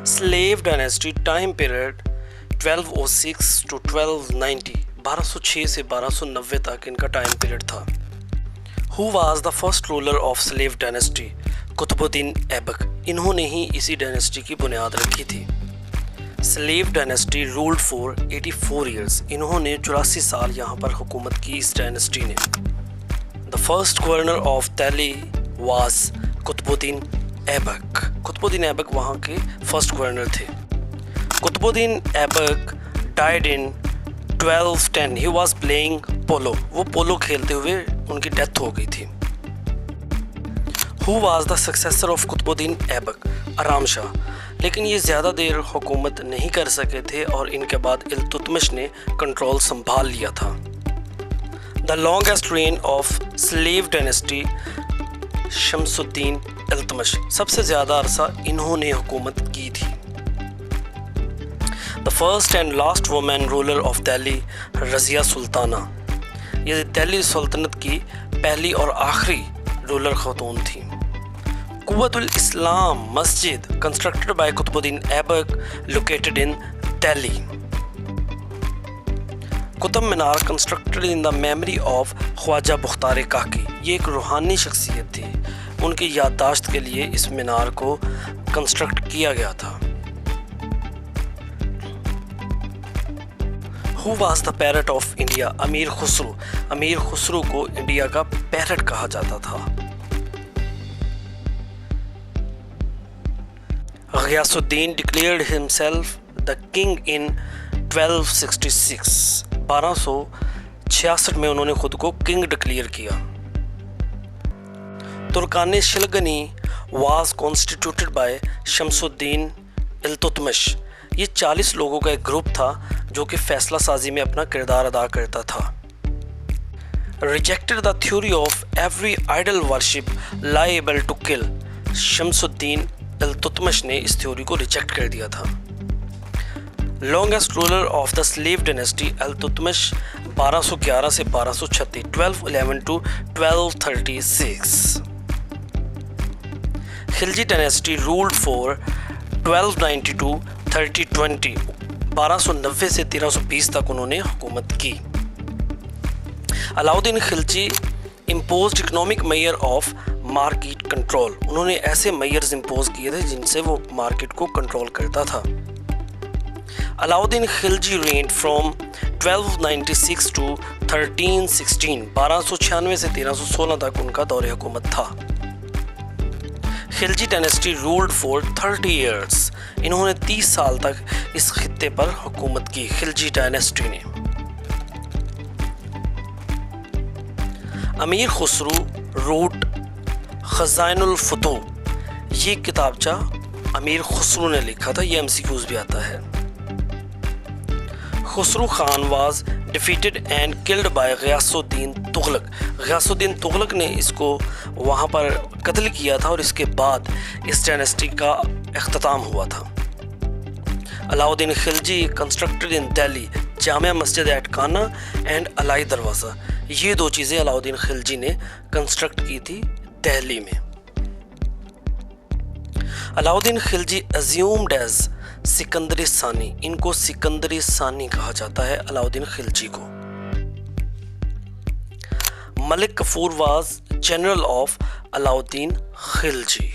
Slave dynasty time period 1206 to 1290, 1206 से 1290 तक इनका टाइम पीरियड था। Who was the first ruler of slave dynasty? Qutubuddin Aibak. इन्होंने ही इसी डायनेस्टी की बुनियाद रखी थी। Slave dynasty ruled for 84 years. इन्होंने 84 साल यहाँ पर हुकूमत की इस डायनेस्टी ने। The first governor of Delhi was Qutubuddin Aibak. Qutubuddin Aibak वहाँ के फर्स्ट गवर्नर थे। Qutubuddin Aibak died in 1210। He was playing polo. वो पोलो खेलते हुए उनकी डेथ हो गई थी। Who was the successor of Qutubuddin Aibak? Aram Shah. लेकिन ये ज़्यादा देर हुकूमत नहीं कर सके थे और इनके बाद इल्तुतमिश ने कंट्रोल संभाल लिया था। The longest rain of slave dynasty Shamsuddin Iltutmish. सबसे ज़्यादा अरसा इन्होंने हुकूमत की थी। The first and last women ruler of Delhi Razia Sultana. ये दिल्ली सल्तनत की पहली और आखिरी रूलर खातून थी। Quwwatul Islam Masjid constructed by Qutbuddin Aibak located in Delhi. Qutub Minar constructed in the memory of Khwaja Bakhtiyar Kaki. ये एक रूहानी शख्सियत थी। उनकी याददाश्त के लिए इस मीनार को कंस्ट्रक्ट किया गया था। Who was the parrot of India? अमीर खुसरो। अमीर खुसरो को इंडिया का पैरट कहा जाता था। Ghiyasuddin declared himself the king in 1266। 1266 में उन्होंने खुद को किंग डिक्लेयर किया। Turkan Chihalgani was constituted by Shamsuddin Iltutmish. ये 40 लोगों का एक ग्रुप था जो कि फैसला साजी में अपना किरदार अदा करता था। Rejected the theory of every idol worship liable to kill. Shamsuddin Iltutmish ने इस थ्योरी को रिजेक्ट कर दिया था। Longest ruler of the slave dynasty Iltutmish 1211 से 1236, 1211 to 1236। Khilji dynasty ruled for 1290 to 1320। 1290 से 1320 तक उन्होंने हुकूमत की। Alauddin Khilji imposed economic mayor of market control. उन्होंने ऐसे मेयर्स इम्पोज किए थे जिनसे वो मार्केट को कंट्रोल करता था। Alauddin Khilji reigned from 1296 to 1316। 1296 से 1316 तक उनका दौरे हुकूमत था। Khilji dynasty ruled for 30 years. इन्होंने 30 साल तक इस खित्ते पर हुकूमत की, खिलजी डायनेस्टी ने। अमीर खुसरो रोट खजाइनुल फुतूह। ये किताबचा अमीर खुसरो ने लिखा था। ये MCQs भी आता है। Khusro Khan was defeated and killed by Ghiyasuddin Tughlaq. Ghiyasuddin Tughlaq ने इसको वहाँ पर कत्ल किया था और इसके बाद इस डायनेस्टी का इख्तिताम हुआ था। Alauddin Khilji constructed in Delhi Jamia Masjid eight काना एंड अलाई दरवाज़ा। ये दो चीज़ें अलाउद्दीन खिलजी ने कंस्ट्रक्ट की थी दिल्ली में। अलाउद्दीन खिलजी अज्यूम्ड एज सिकंदर सानी। इनको सिकंदर सानी कहा जाता है अलाउद्दीन खिलजी को। Malik Kafur was general of Alauddin Khilji.